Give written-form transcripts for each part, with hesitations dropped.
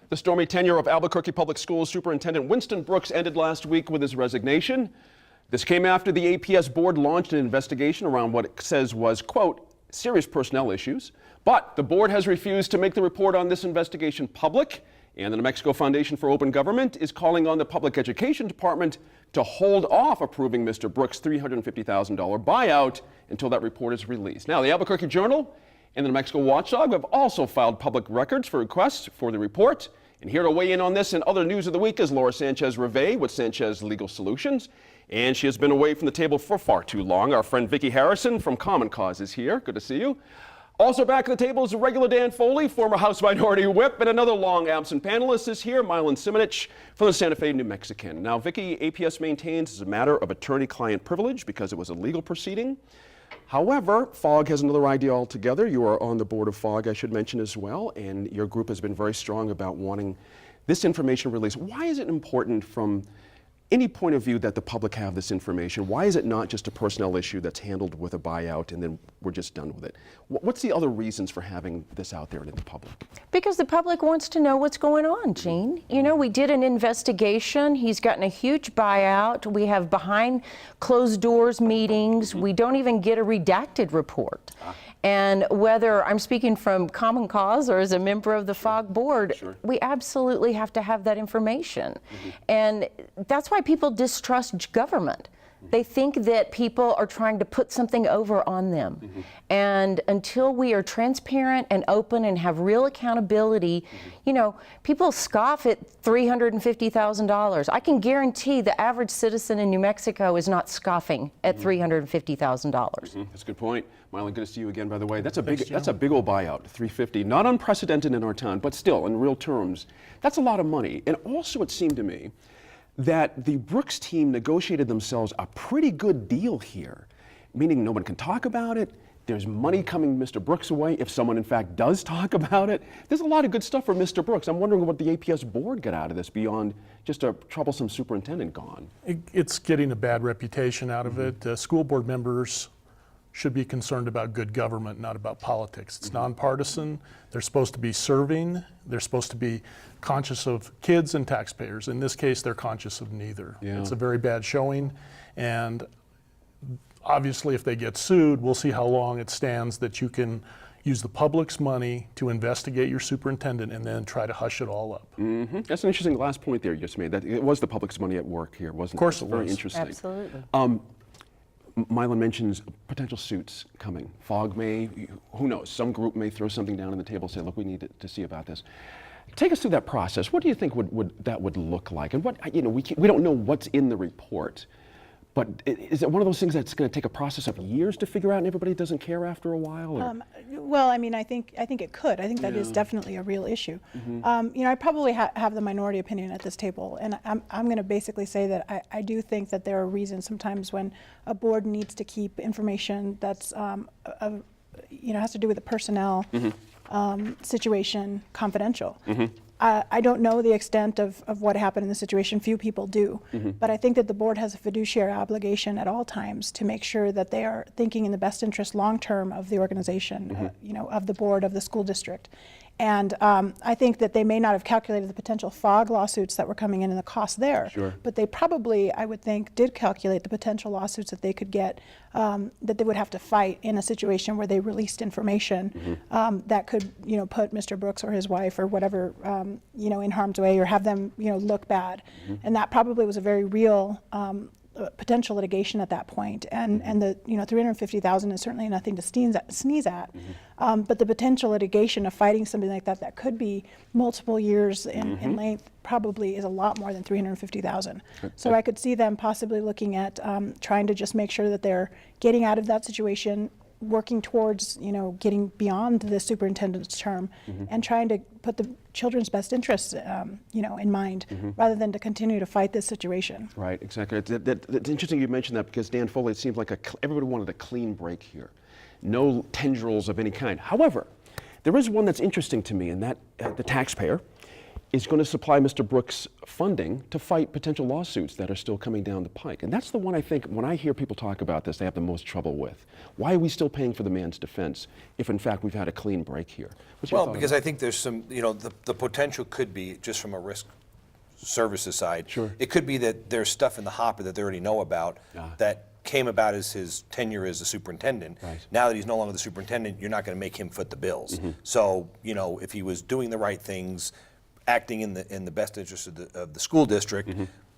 The stormy tenure of Albuquerque Public Schools Superintendent Winston Brooks ended last week with his resignation. This came after the APS board launched an investigation around what it says was, quote, serious personnel issues. But the board has refused to make the report on this investigation public, and the New Mexico Foundation for Open Government is calling on the Public Education Department to hold off approving Mr. Brooks' $350,000 buyout until that report is released. Now, the Albuquerque Journal and the New Mexico Watchdog have also filed public records for requests for the report. And here to weigh in on this and other news of the week is Laura Sanchez-Rivey with Sanchez Legal Solutions. And she has been away from the table for far too long. Our friend Vicki Harrison from Common Cause is here. Good to see you. Also back at the table is regular Dan Foley, former House Minority Whip, and another long absent panelist is here, Mylan Simonich from the Santa Fe New Mexican. Now, Vicki, APS maintains it's a matter of attorney-client privilege because it was a legal proceeding. However, FOG has another idea altogether. You are on the board of FOG, I should mention as well, and your group has been very strong about wanting this information released. Why is it important from any point of view that the public have this information? Why is it not just a personnel issue that's handled with a buyout and then we're just done with it? What's the other reasons for having this out there in the public? Because the public wants to know what's going on, Gene. You know, we did an investigation. He's gotten a huge buyout. We have behind closed doors meetings. We don't even get a redacted report. And whether I'm speaking from Common Cause or as a member of the FOG board, we absolutely have to have that information. And that's why people distrust government. They think that people are trying to put something over on them. And until we are transparent and open and have real accountability, you know, people scoff at $350,000. I can guarantee the average citizen in New Mexico is not scoffing at $350,000. That's a good point. Mylan, good to see you again, by the way. That's a big old buyout, $350. Not unprecedented in our town, but still, in real terms, that's a lot of money. And also, it seemed to me that the Brooks team negotiated themselves a pretty good deal here, meaning no one can talk about it. There's money coming Mr. Brooks' way if someone, in fact, does talk about it. There's a lot of good stuff for Mr. Brooks. I'm wondering what the APS board got out of this beyond just a troublesome superintendent gone. It's getting a bad reputation out of it. School board members should be concerned about good government, not about politics. It's nonpartisan. They're supposed to be serving. They're supposed to be conscious of kids and taxpayers. In this case, they're conscious of neither. It's a very bad showing. And obviously, if they get sued, we'll see how long it stands that you can use the public's money to investigate your superintendent and then try to hush it all up. That's an interesting last point there you just made. That it was the public's money at work here, wasn't it? Of course it was. Very interesting. Absolutely. Mylan mentions potential suits coming. FOG may, who knows, some group may throw something down on the table and say, look, we need to see about this. Take us through that process. What do you think that would look like? And what, you know, we don't know what's in the report, but is it one of those things that's going to take a process of years to figure out and everybody doesn't care after a while? Or? Well, I mean, I think it could. I think that is definitely a real issue. You know, I probably have the minority opinion at this table, and I'm going to basically say that I do think that there are reasons sometimes when a board needs to keep information that's, you know, has to do with the personnel situation confidential. I don't know the extent of what happened in the situation. Few people do. But I think that the board has a fiduciary obligation at all times to make sure that they are thinking in the best interest long-term of the organization, you know, of the board, of the school district. And I think that they may not have calculated the potential FOG lawsuits that were coming in and the cost there. But they probably, I would think, did calculate the potential lawsuits that they could get, that they would have to fight in a situation where they released information that could, you know, put Mr. Brooks or his wife or whatever, you know, in harm's way or have them, you know, look bad. And that probably was a very real potential litigation at that point, and the, you know, $350,000 is certainly nothing to sneeze at. But the potential litigation of fighting something like that could be multiple years in length probably is a lot more than $350,000. So I could see them possibly looking at trying to just make sure that they're getting out of that situation, working towards, you know, getting beyond the superintendent's term and trying to put the children's best interests, you know, in mind, rather than to continue to fight this situation. Right, exactly. It's interesting you mentioned that because Dan Foley, it seems like everybody wanted a clean break here. No tendrils of any kind. However, there is one that's interesting to me, and that the taxpayer. is going to supply Mr. Brooks funding to fight potential lawsuits that are still coming down the pike. And that's the one I think, when I hear people talk about this, they have the most trouble with. Why are we still paying for the man's defense if, in fact, we've had a clean break here? What's your Well, thought because on I think there's some, the potential could be, just from a risk services side, Sure. it could be that there's stuff in the hopper that they already know about that came about as his tenure as a superintendent. Right. Now that he's no longer the superintendent, you're not going to make him foot the bills. So, if he was doing the right things, acting in the best interest of the school district,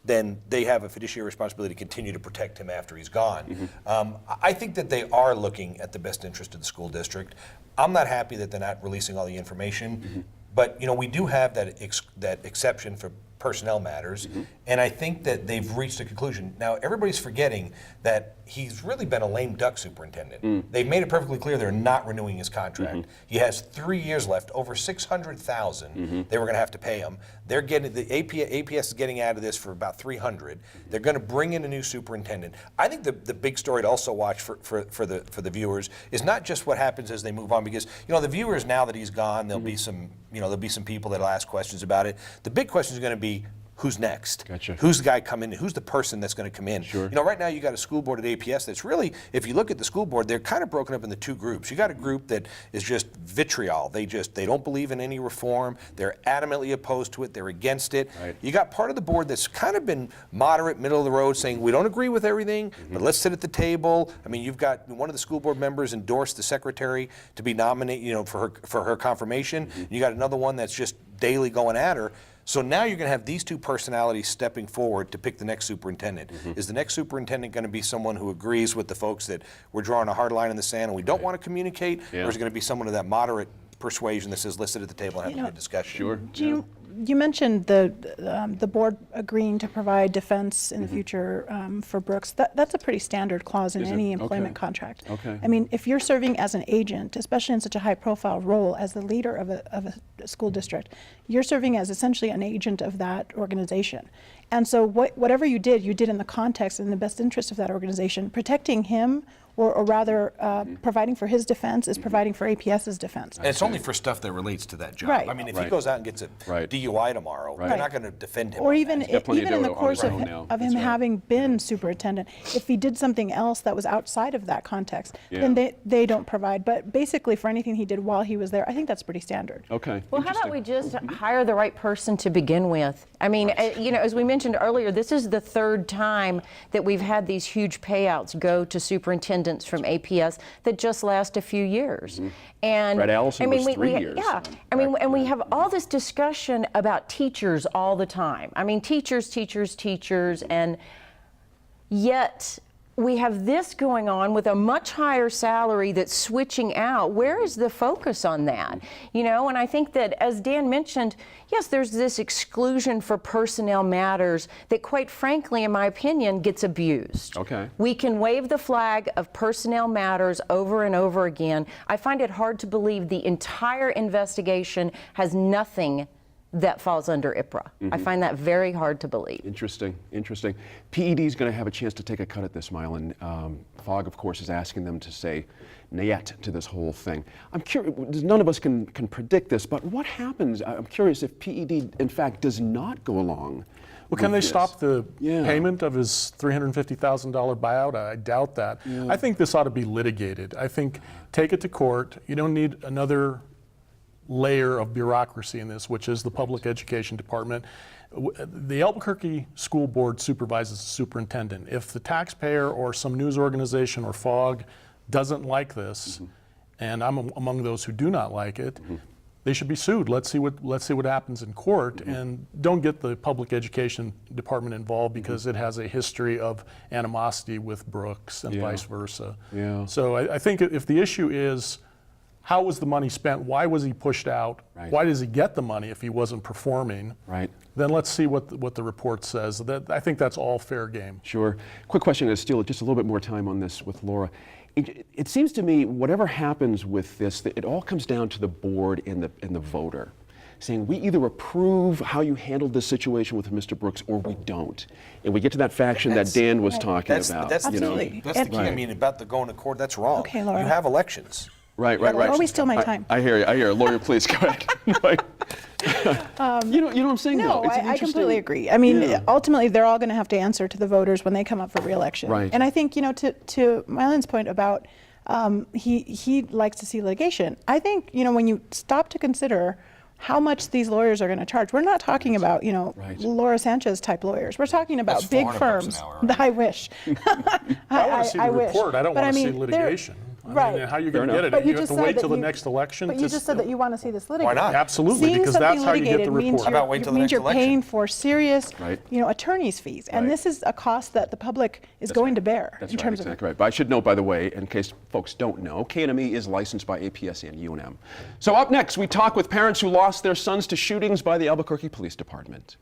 then they have a fiduciary responsibility to continue to protect him after he's gone. I think that they are looking at the best interest of the school district. I'm not happy that they're not releasing all the information, but we do have that exception for personnel matters, and I think that they've reached a conclusion. Now, everybody's forgetting that he's really been a lame duck superintendent. They've made it perfectly clear they're not renewing his contract. He has 3 years left, over $600,000 they were going to have to pay him. They're getting, the APS is getting out of this for about $300. They're going to bring in a new superintendent. I think the big story to also watch for the viewers is not just what happens as they move on, because the viewers, now that he's gone, there'll be some people that'll ask questions about it. The big question is going to be, who's next? Gotcha. Who's the guy coming in? Who's the person that's going to come in? Sure. Right now you got a school board at APS that's really, if you look at the school board, they're kind of broken up into two groups. You got a group that is just vitriol. They don't believe in any reform. They're adamantly opposed to it. They're against it. Right. You got part of the board that's kind of been moderate, middle of the road, saying we don't agree with everything, but let's sit at the table. I mean, you've got one of the school board members endorsed the secretary to be nominated, for her confirmation. You got another one that's just daily going at her. So now you're going to have these two personalities stepping forward to pick the next superintendent. Is the next superintendent going to be someone who agrees with the folks that we're drawing a hard line in the sand and we don't want to communicate? Yeah. Or is it going to be someone of that moderate persuasion that says, let's sit at the table and have a good discussion? Sure. You mentioned the board agreeing to provide defense in the future for Brooks. That's a pretty standard clause in Is it? any employment Okay. contract. Okay. I mean, if you're serving as an agent, especially in such a high-profile role as the leader of a school district, you're serving as essentially an agent of that organization. And so whatever you did in the context and in the best interest of that organization. Protecting him, or rather providing for his defense, is providing for APS's defense. And it's only for stuff that relates to that job. Right. I mean, if Right. he goes out and gets a Right. DUI tomorrow, they're not going to defend him. Or on even that. got plenty to even in do the on course his of own now. him That's right. having been superintendent, if he did something else that was outside of that context, Yeah. then they don't provide. But basically, for anything he did while he was there, I think that's pretty standard. Okay. Well, how about we Interesting. just hire the right person to begin with? I mean, as we mentioned earlier, this is the third time that we've had these huge payouts go to superintendents from APS that just last a few years. And Brad Allison I mean, was 3 years. Yeah, I mean, and we have all this discussion about teachers all the time. I mean, teachers, and yet we have this going on with a much higher salary that's switching out. Where is the focus on that? And I think that, as Dan mentioned, yes, there's this exclusion for personnel matters that, quite frankly, in my opinion, gets abused. Okay. We can wave the flag of personnel matters over and over again. I find it hard to believe the entire investigation has nothing that falls under IPRA. I find that very hard to believe. Interesting. PED is going to have a chance to take a cut at this, Mylan. Fogg, of course, is asking them to say "niet" to this whole thing. I'm curious, none of us can predict this, but what happens? I'm curious if PED, in fact, does not go along. Well, can they with this. stop the Yeah. payment of his $350,000 buyout? I doubt that. I think this ought to be litigated. I think take it to court. You don't need another layer of bureaucracy in this, which is the public education department. The Albuquerque School Board supervises the superintendent. If the taxpayer or some news organization or Fogg doesn't like this, and I'm among those who do not like it, they should be sued. Let's see what happens in court, and don't get the public education department involved because it has a history of animosity with Brooks and Yeah. vice versa. Yeah. So I think if the issue is how was the money spent, why was he pushed out, Right. why does he get the money if he wasn't performing, Right. then let's see what the report says. I think that's all fair game. Sure. Quick question, I'm going to steal just a little bit more time on this with Laura. It seems to me, whatever happens with this, that it all comes down to the board and the voter, saying we either approve how you handled this situation with Mr. Brooks or we don't. And we get to that faction that Dan was talking about. That's the Absolutely. key. That's the key. I Right. mean, about the going to court, that's wrong. Okay, Laura. You have elections. Right. Or we steal my time. I hear you. Lawyer, please go ahead. Right. You know what I'm saying? No, though? It's an I completely interesting- agree. I mean, Yeah. ultimately, they're all going to have to answer to the voters when they come up for reelection. Right. And I think, to Mylan's point about he likes to see litigation. I think, when you stop to consider how much these lawyers are going to charge, we're not talking about, Right. Laura Sanchez type lawyers. We're talking about That's big $400 firms. an hour, right? I wish. I want to see the wish. report. I don't But want to see mean, they're- litigation. I Right. mean, how are you Fair going to enough. get it? But You you have just to said wait that till the you- next election? But to you just said that you want to see this litigated. not? Absolutely, Seeing because that's something how you get the litigated means report. How about wait till the means next you're election? paying for serious, Right. attorney's fees, and Right. this is a cost that the public is going to bear That's in right, terms exactly right. But I should note, by the way, in case folks don't know, KNME is licensed by APS and UNM. So up next, we talk with parents who lost their sons to shootings by the Albuquerque Police Department.